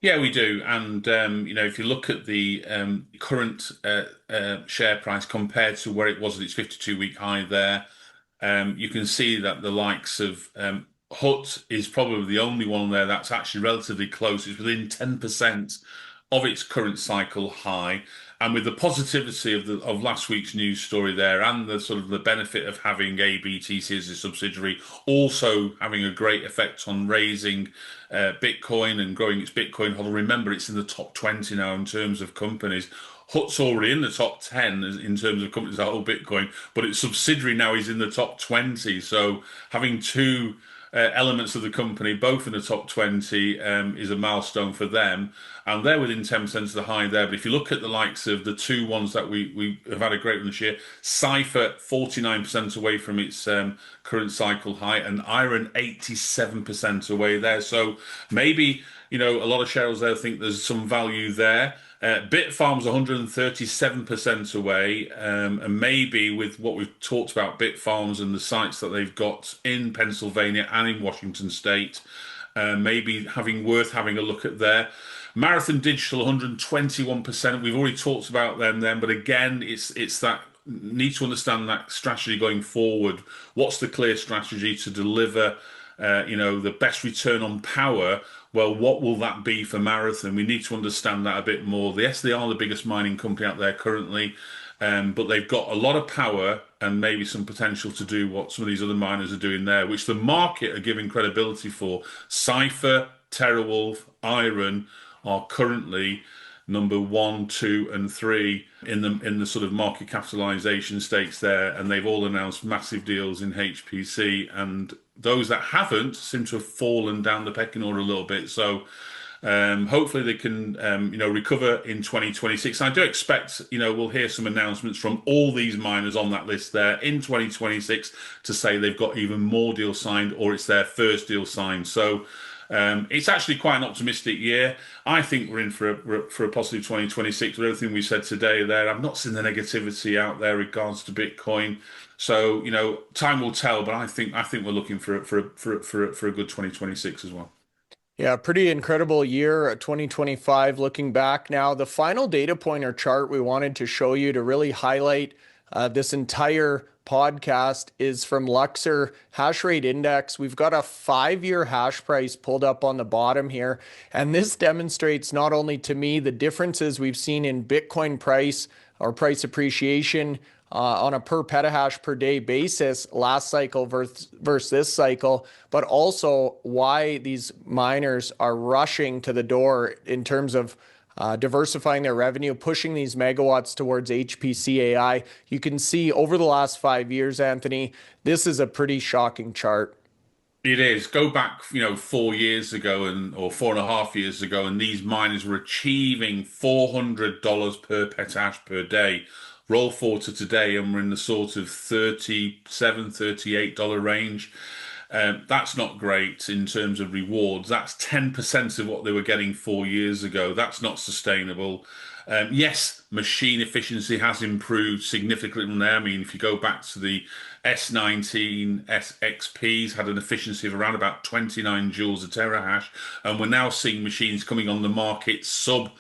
S2: Yeah, we do. And, if you look at the current share price compared to where it was at its 52-week high there, you can see that the likes of HUT is probably the only one there that's actually relatively close. It's within 10% of its current cycle high. And with the positivity of last week's news story there, and the sort of the benefit of having ABTC as a subsidiary, also having a great effect on raising Bitcoin and growing its Bitcoin hodl. Remember, it's in the top 20 now in terms of companies. HUT's already in the top 10 in terms of companies that hold Bitcoin, but its subsidiary now is in the top 20. So having two elements of the company, both in the top 20, is a milestone for them. And they're within 10% of the high there. But if you look at the likes of the two ones that we have had a great run this year, Cypher 49% away from its current cycle high, and Iron 87% away there. So maybe, a lot of shareholders there think there's some value there. Bitfarms 137% away, and maybe with what we've talked about Bitfarms and the sites that they've got in Pennsylvania and in Washington State, maybe worth having a look at there. Marathon Digital 121%. We've already talked about them then, but again, it's that need to understand that strategy going forward. What's the clear strategy to deliver the best return on power? Well, what will that be for Marathon? We need to understand that a bit more. Yes, they are the biggest mining company out there currently, but they've got a lot of power and maybe some potential to do what some of these other miners are doing there, which the market are giving credibility for. Cypher, TeraWulf, Iron are currently number 1, 2, and 3 in the sort of market capitalization stakes there, and they've all announced massive deals in HPC, and those that haven't seem to have fallen down the pecking order a little bit. So hopefully they can recover in 2026. I do expect we'll hear some announcements from all these miners on that list there in 2026 to say they've got even more deals signed or it's their first deal signed. So it's actually quite an optimistic year. I think we're in for a positive 2026 with everything we said today there. I've not seen the negativity out there regards to Bitcoin. So, time will tell, but I think we're looking for a good 2026 as well.
S1: Yeah, pretty incredible year, 2025 looking back now. The final data point or chart we wanted to show you to really highlight this entire podcast is from Luxor Hash Rate Index. We've got a 5-year hash price pulled up on the bottom here. And this demonstrates not only to me the differences we've seen in Bitcoin price or price appreciation on a per petahash per day basis last cycle versus this cycle, but also why these miners are rushing to the door in terms of diversifying their revenue, pushing these megawatts towards HPC AI. You can see over the last 5 years, Anthony, this is a pretty shocking chart.
S2: It is. Go back, 4 years ago or 4.5 years ago, and these miners were achieving $400 per petahash per day. Roll forward to today, and we're in the sort of $37, $38 range. That's not great in terms of rewards. That's 10% of what they were getting 4 years ago. That's not sustainable. Yes, machine efficiency has improved significantly from there. I mean, if you go back to the S19 SXPs, had an efficiency of around about 29 joules a terahash, and we're now seeing machines coming on the market sub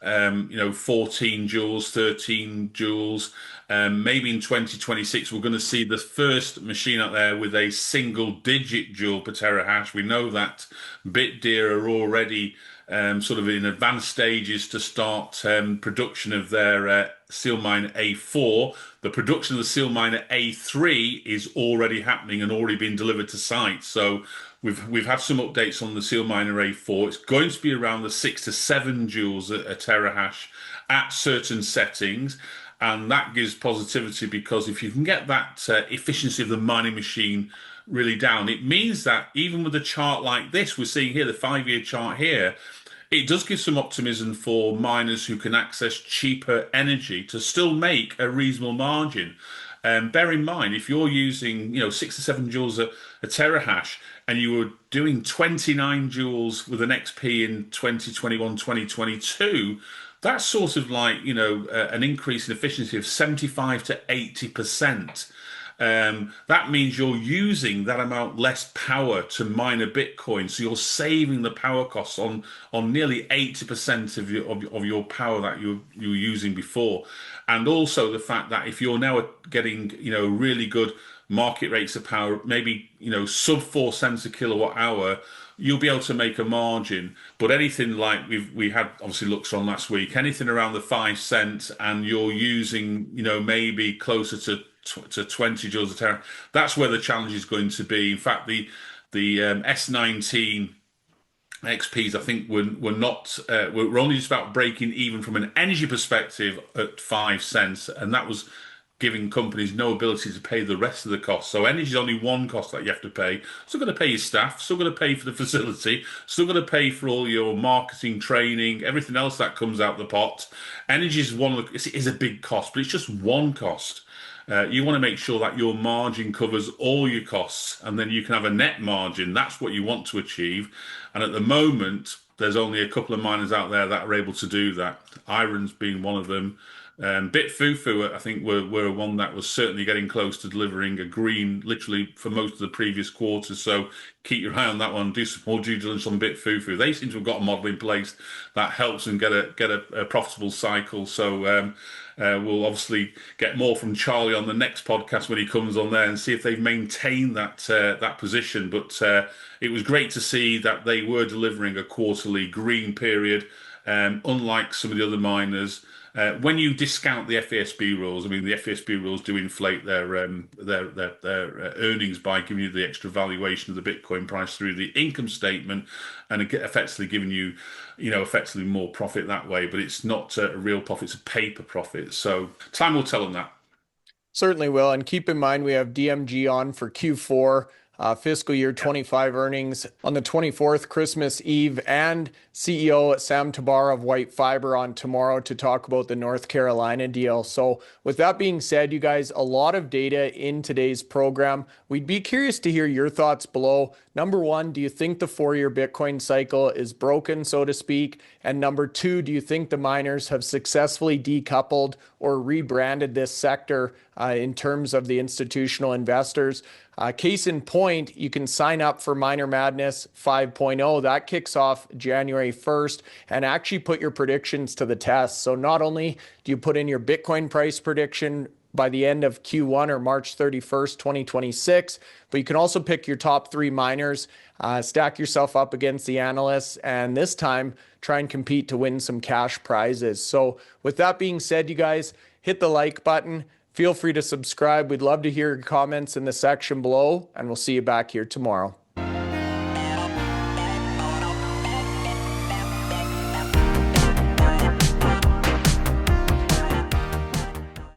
S2: 14 joules, 13 joules. Maybe in 2026, we're going to see the first machine out there with a single digit joule per terahash. We know that Bitdeer are already sort of in advanced stages to start production of their SealMiner A4. The production of the SealMiner A3 is already happening and already been delivered to site. So we've had some updates on the SealMiner A4. It's going to be around the 6 to 7 joules a terahash at certain settings. And that gives positivity because if you can get that efficiency of the mining machine really down, it means that even with a chart like this, we're seeing here, the 5-year chart here, it does give some optimism for miners who can access cheaper energy to still make a reasonable margin. Bear in mind, if you're using, 6 to 7 joules a terahash and you were doing 29 joules with an XP in 2021, 2022, that's sort of like, an increase in efficiency of 75 to 80%. That means you're using that amount less power to mine a Bitcoin. So you're saving the power costs on nearly 80% of your power that you were using before. And also the fact that if you're now getting, really good market rates of power, maybe, sub 4 cents a kilowatt hour, you'll be able to make a margin. But anything like we had obviously Luxon last week, anything around the 5 cents and you're using, maybe closer to 20 joules a terahash, that's where the challenge is going to be. In fact, the S19 XPs, I think, were only just about breaking even from an energy perspective at 5 cents, and that was giving companies no ability to pay the rest of the cost. So energy is only one cost that you have to pay. Still got to pay your staff, still got to pay for the facility, still got to pay for all your marketing, training, everything else that comes out the pot. Energy is it is a big cost, but it's just one cost. You want to make sure that your margin covers all your costs, and then you can have a net margin. That's what you want to achieve. And at the moment, there's only a couple of miners out there that are able to do that. Iron's being one of them. BitFuFu, I think, were one that was certainly getting close to delivering a green, literally for most of the previous quarters. So keep your eye on that one. Do some more due diligence on BitFuFu. They seem to have got a model in place that helps them get a profitable cycle. So we'll obviously get more from Charlie on the next podcast when he comes on there and see if they've maintained that position. But it was great to see that they were delivering a quarterly green period, unlike some of the other miners. When you discount the FASB rules, I mean, the FASB rules do inflate their earnings by giving you the extra valuation of the Bitcoin price through the income statement, and effectively giving you, effectively more profit that way. But it's not a real profit; it's a paper profit. So time will tell on that.
S1: Certainly will. And keep in mind, we have DMG on for Q4. Fiscal year 25 earnings on the 24th, Christmas Eve, and CEO Sam Tabar of White Fiber on tomorrow to talk about the North Carolina deal. So with that being said, you guys, a lot of data in today's program. We'd be curious to hear your thoughts below. Number one, do you think the 4-year Bitcoin cycle is broken, so to speak? And number two, do you think the miners have successfully decoupled or rebranded this sector in terms of the institutional investors? Case in point, you can sign up for Miner Madness 5.0. That kicks off January 1st, and actually put your predictions to the test. So not only do you put in your Bitcoin price prediction by the end of Q1 or March 31st, 2026, but you can also pick your top 3 miners, stack yourself up against the analysts, and this time try and compete to win some cash prizes. So with that being said, you guys, hit the like button. Feel free to subscribe. We'd love to hear your comments in the section below, and we'll see you back here tomorrow.